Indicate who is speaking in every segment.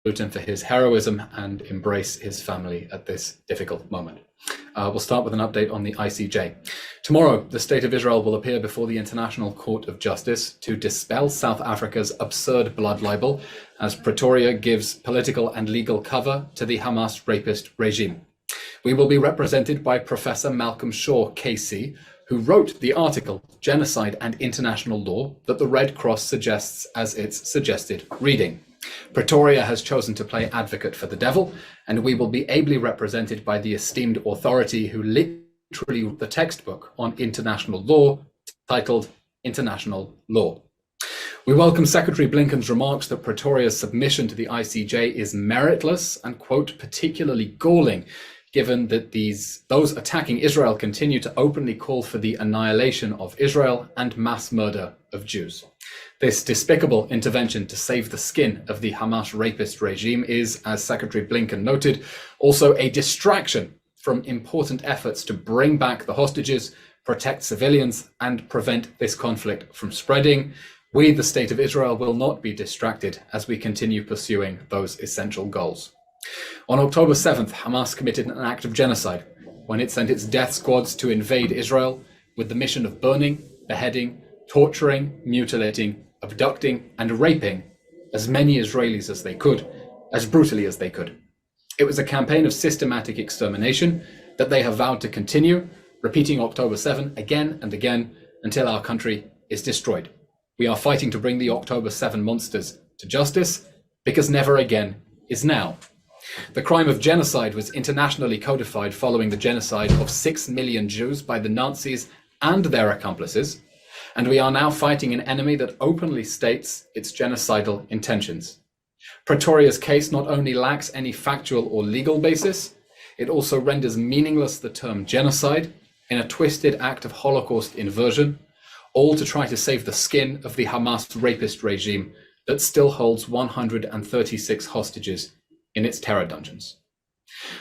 Speaker 1: him for his heroism and embrace his family at this difficult moment. We'll start with an update on the ICJ. Tomorrow, the State of Israel will appear before the International Court of Justice to dispel South Africa's absurd blood libel as Pretoria gives political and legal cover to the Hamas rapist regime. We will be represented by Professor Malcolm Shaw, KC, who wrote the article, Genocide and International Law, that the Red Cross suggests as its suggested reading. Pretoria has chosen to play advocate for the devil, and we will be ably represented by the esteemed authority who literally wrote the textbook on international law, titled International Law. We welcome Secretary Blinken's remarks that Pretoria's submission to the ICJ is meritless and, quote, particularly galling, given that those attacking Israel continue to openly call for the annihilation of Israel and mass murder of Jews. This despicable intervention to save the skin of the Hamas rapist regime is, as Secretary Blinken noted, also a distraction from important efforts to bring back the hostages, protect civilians, and prevent this conflict from spreading. We, the State of Israel, will not be distracted as we continue pursuing those essential goals. On October 7th, Hamas committed an act of genocide when it sent its death squads to invade Israel with the mission of burning, beheading, torturing, mutilating, abducting, and raping as many Israelis as they could, as brutally as they could. It was a campaign of systematic extermination that they have vowed to continue, repeating October 7 again and again until our country is destroyed. We are fighting to bring the October 7 monsters to justice, because never again is now. The crime of genocide was internationally codified following the genocide of 6 million Jews by the Nazis and their accomplices, and we are now fighting an enemy that openly states its genocidal intentions. Pretoria's case not only lacks any factual or legal basis, it also renders meaningless the term genocide in a twisted act of Holocaust inversion, all to try to save the skin of the Hamas rapist regime that still holds 136 hostages in its terror dungeons.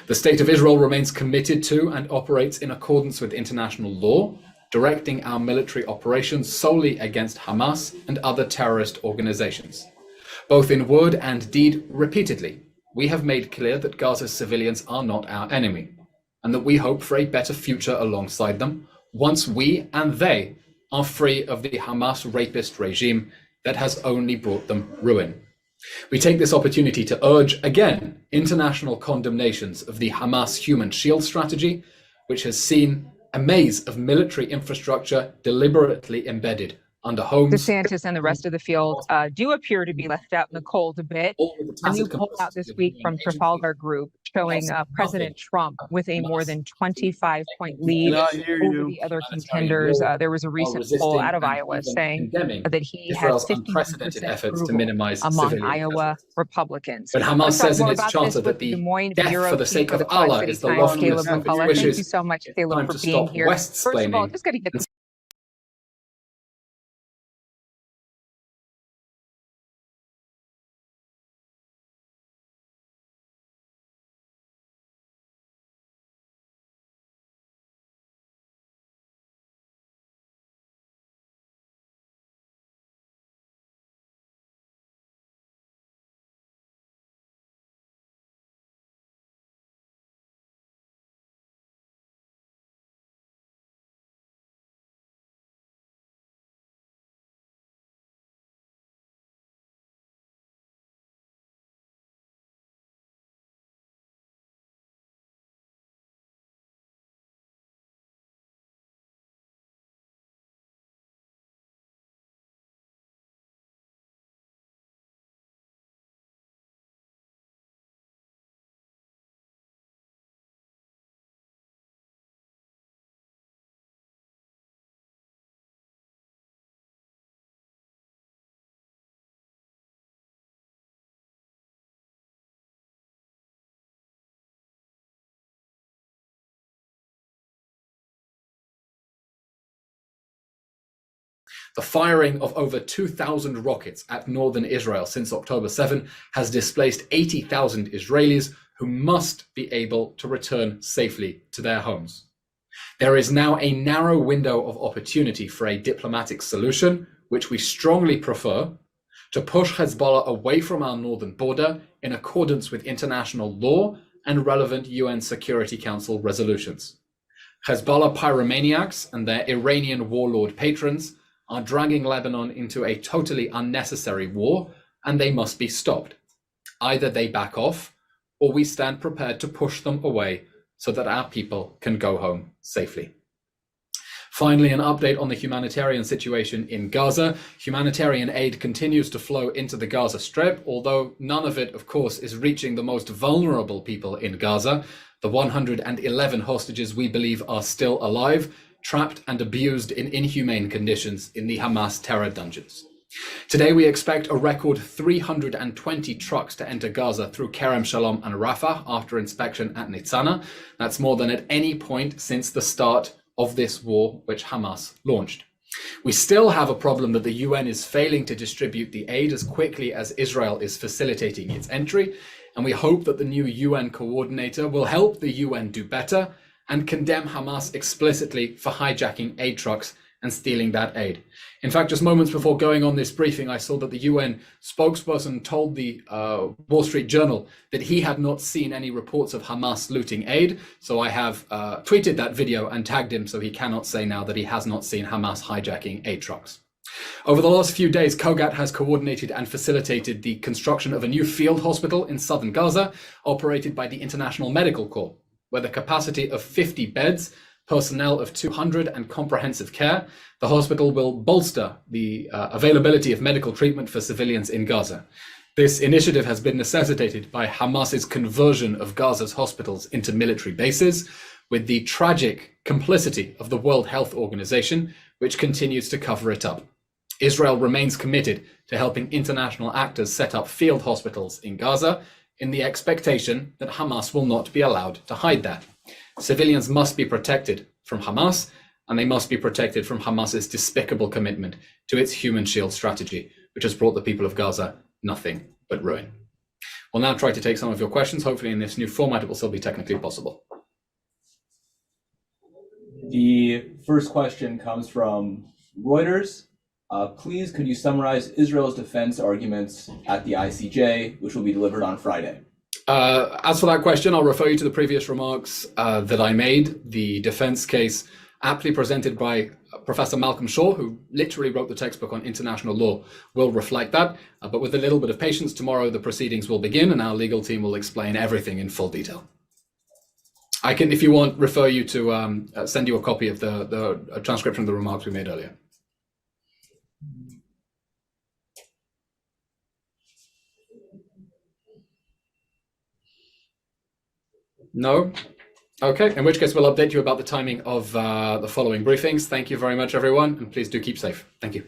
Speaker 1: The State of Israel remains committed to and operates in accordance with international law, directing our military operations solely against Hamas and other terrorist organizations. Both in word and deed, repeatedly, we have made clear that Gaza's civilians are not our enemy, and that we hope for a better future alongside them once we and they are free of the Hamas rapist regime that has only brought them ruin. We take this opportunity to urge again international condemnations of the Hamas human shield strategy, which has seen a maze of military infrastructure deliberately embedded under homes.
Speaker 2: DeSantis and the rest of the field do appear to be left out in the cold a bit. A new poll out this week from Trafalgar Group showing President Trump with a more than 25-point lead over the other contenders. There was a recent poll out of Iowa saying that he has 50%
Speaker 1: efforts to minimize
Speaker 2: among Iowa Republicans.
Speaker 1: But Hamas says in its charter that the death for the sake of Allah is the loftiest of its wishes.
Speaker 2: Thank you so much, Caleb, for being here. First of all, just got to get
Speaker 1: The firing of over 2,000 rockets at northern Israel since October 7 has displaced 80,000 Israelis who must be able to return safely to their homes. There is now a narrow window of opportunity for a diplomatic solution, which we strongly prefer, to push Hezbollah away from our northern border in accordance with international law and relevant UN Security Council resolutions. Hezbollah pyromaniacs and their Iranian warlord patrons are dragging Lebanon into a totally unnecessary war, and they must be stopped. Either they back off, or we stand prepared to push them away so that our people can go home safely. Finally, an update on the humanitarian situation in Gaza. Humanitarian aid continues to flow into the Gaza Strip, although none of it, of course, is reaching the most vulnerable people in Gaza. The 111 hostages we believe are still alive, trapped and abused in inhumane conditions in the Hamas terror dungeons. Today, we expect a record 320 trucks to enter Gaza through Kerem Shalom and Rafah after inspection at Nitzana. That's more than at any point since the start of this war, which Hamas launched. We still have a problem that the UN is failing to distribute the aid as quickly as Israel is facilitating its entry, and we hope that the new UN coordinator will help the UN do better and condemn Hamas explicitly for hijacking aid trucks and stealing that aid. In fact, just moments before going on this briefing, I saw that the UN spokesperson told the Wall Street Journal that he had not seen any reports of Hamas looting aid. So I have tweeted that video and tagged him, so he cannot say now that he has not seen Hamas hijacking aid trucks. Over the last few days, COGAT has coordinated and facilitated the construction of a new field hospital in southern Gaza, operated by the International Medical Corps, where the capacity of 50 beds, personnel of 200 and comprehensive care, the hospital will bolster the availability of medical treatment for civilians in Gaza. This initiative has been necessitated by Hamas's conversion of Gaza's hospitals into military bases, with the tragic complicity of the World Health Organization, which continues to cover it up. Israel remains committed to helping international actors set up field hospitals in Gaza in the expectation that Hamas will not be allowed to hide there. Civilians must be protected from Hamas, and they must be protected from Hamas's despicable commitment to its human shield strategy, which has brought the people of Gaza nothing but ruin. We'll now try to take some of your questions. Hopefully in this new format, it will still be technically possible.
Speaker 3: The first question comes from Reuters. Please, could you summarize Israel's defense arguments at the ICJ, which will be delivered on Friday?
Speaker 1: As for that question, I'll refer you to the previous remarks that I made. The defense case aptly presented by Professor Malcolm Shaw, who literally wrote the textbook on international law, will reflect that. But with a little bit of patience, tomorrow the proceedings will begin and our legal team will explain everything in full detail. I can, if you want, refer you to send you a copy of the transcription of the remarks we made earlier. No? Okay, in which case we'll update you about the timing of the following briefings. Thank you very much, everyone, and please do keep safe. Thank you.